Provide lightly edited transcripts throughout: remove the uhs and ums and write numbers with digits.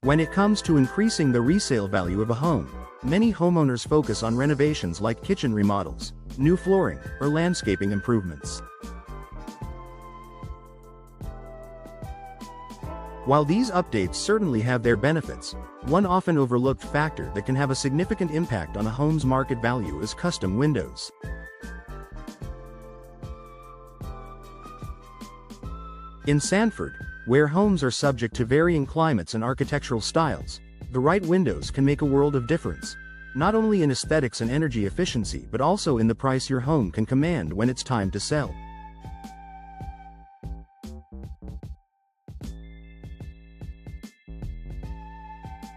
When it comes to increasing the resale value of a home, many homeowners focus on renovations like kitchen remodels, new flooring, or landscaping improvements. While these updates certainly have their benefits, one often overlooked factor that can have a significant impact on a home's market value is custom windows. In Sanford, where homes are subject to varying climates and architectural styles, the right windows can make a world of difference, not only in aesthetics and energy efficiency but also in the price your home can command when it's time to sell.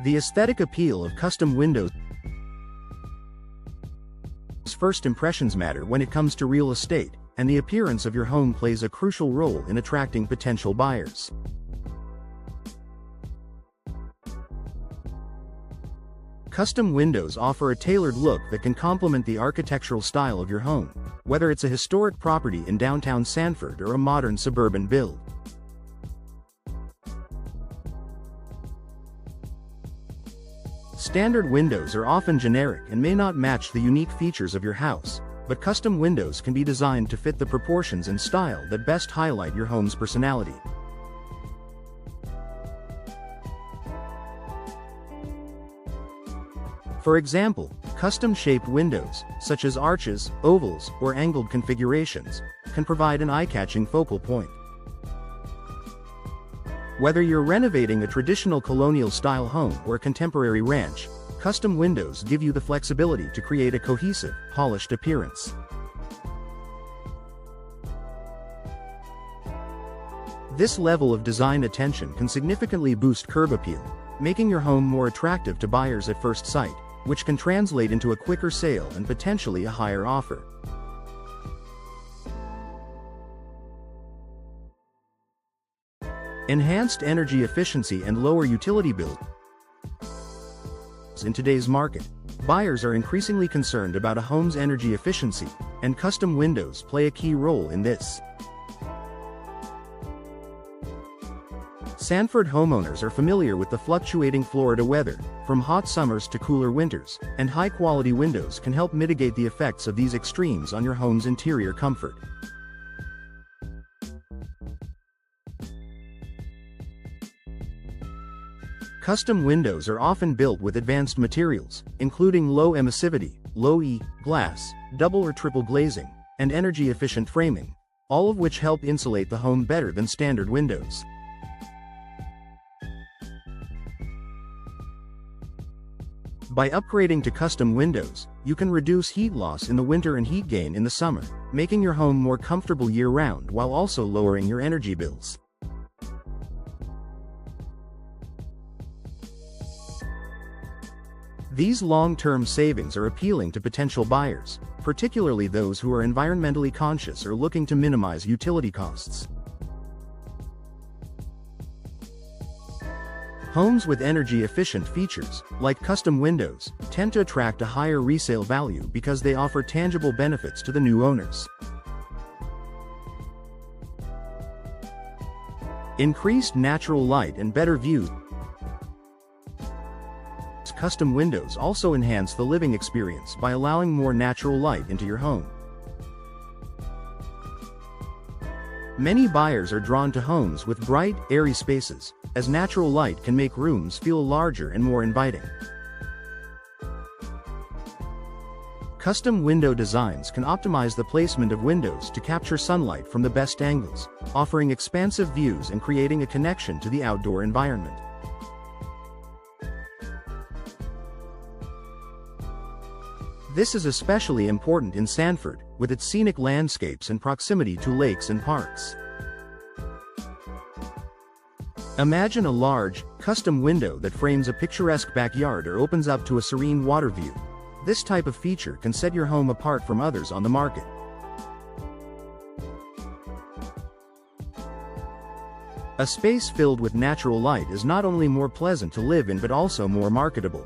The aesthetic appeal of custom windows. First impressions matter when it comes to real estate, and the appearance of your home plays a crucial role in attracting potential buyers. Custom windows offer a tailored look that can complement the architectural style of your home, whether it's a historic property in downtown Sanford or a modern suburban build. Standard windows are often generic and may not match the unique features of your house, but custom windows can be designed to fit the proportions and style that best highlight your home's personality. For example, custom-shaped windows, such as arches, ovals, or angled configurations, can provide an eye-catching focal point. Whether you're renovating a traditional colonial-style home or a contemporary ranch, custom windows give you the flexibility to create a cohesive, polished appearance. This level of design attention can significantly boost curb appeal, making your home more attractive to buyers at first sight, which can translate into a quicker sale and potentially a higher offer. Enhanced energy efficiency and lower utility bills. In today's market, buyers are increasingly concerned about a home's energy efficiency, and custom windows play a key role in this. Sanford homeowners are familiar with the fluctuating Florida weather, from hot summers to cooler winters, and high-quality windows can help mitigate the effects of these extremes on your home's interior comfort. Custom windows are often built with advanced materials, including low emissivity, low E glass, double or triple glazing, and energy-efficient framing, all of which help insulate the home better than standard windows. By upgrading to custom windows, you can reduce heat loss in the winter and heat gain in the summer, making your home more comfortable year-round while also lowering your energy bills. These long-term savings are appealing to potential buyers, particularly those who are environmentally conscious or looking to minimize utility costs. Homes with energy-efficient features, like custom windows, tend to attract a higher resale value because they offer tangible benefits to the new owners. Increased natural light and better views. Custom windows also enhance the living experience by allowing more natural light into your home. Many buyers are drawn to homes with bright, airy spaces, as natural light can make rooms feel larger and more inviting. Custom window designs can optimize the placement of windows to capture sunlight from the best angles, offering expansive views and creating a connection to the outdoor environment. This is especially important in Sanford, with its scenic landscapes and proximity to lakes and parks. Imagine a large, custom window that frames a picturesque backyard or opens up to a serene water view. This type of feature can set your home apart from others on the market. A space filled with natural light is not only more pleasant to live in but also more marketable.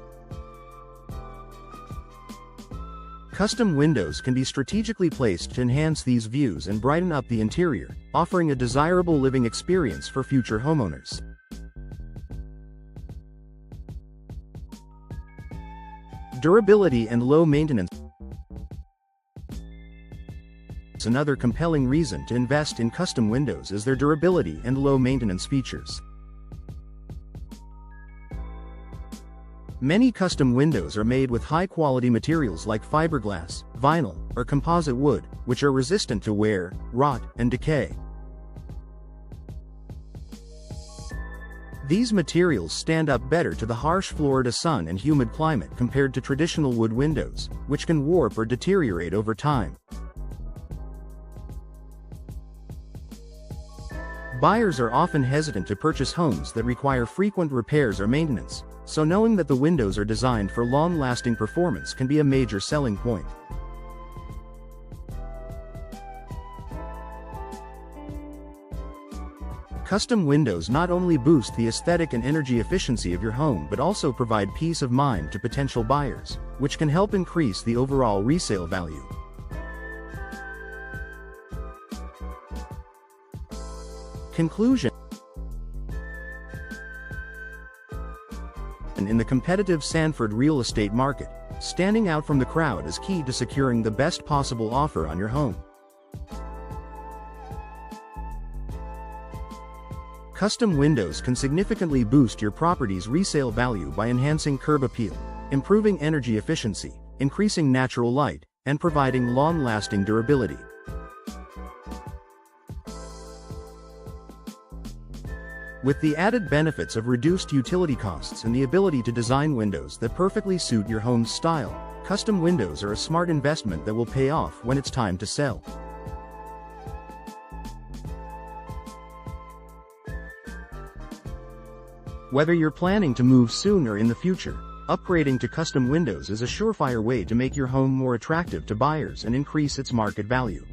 Custom windows can be strategically placed to enhance these views and brighten up the interior, offering a desirable living experience for future homeowners. Durability and low maintenance. Another compelling reason to invest in custom windows is their durability and low maintenance features. Many custom windows are made with high-quality materials like fiberglass, vinyl, or composite wood, which are resistant to wear, rot, and decay. These materials stand up better to the harsh Florida sun and humid climate compared to traditional wood windows, which can warp or deteriorate over time. Buyers are often hesitant to purchase homes that require frequent repairs or maintenance, so knowing that the windows are designed for long-lasting performance can be a major selling point. Custom windows not only boost the aesthetic and energy efficiency of your home but also provide peace of mind to potential buyers, which can help increase the overall resale value. Conclusion. In the competitive Sanford real estate market, standing out from the crowd is key to securing the best possible offer on your home. Custom windows can significantly boost your property's resale value by enhancing curb appeal, improving energy efficiency, increasing natural light, and providing long-lasting durability. With the added benefits of reduced utility costs and the ability to design windows that perfectly suit your home's style, custom windows are a smart investment that will pay off when it's time to sell. Whether you're planning to move soon or in the future, upgrading to custom windows is a surefire way to make your home more attractive to buyers and increase its market value.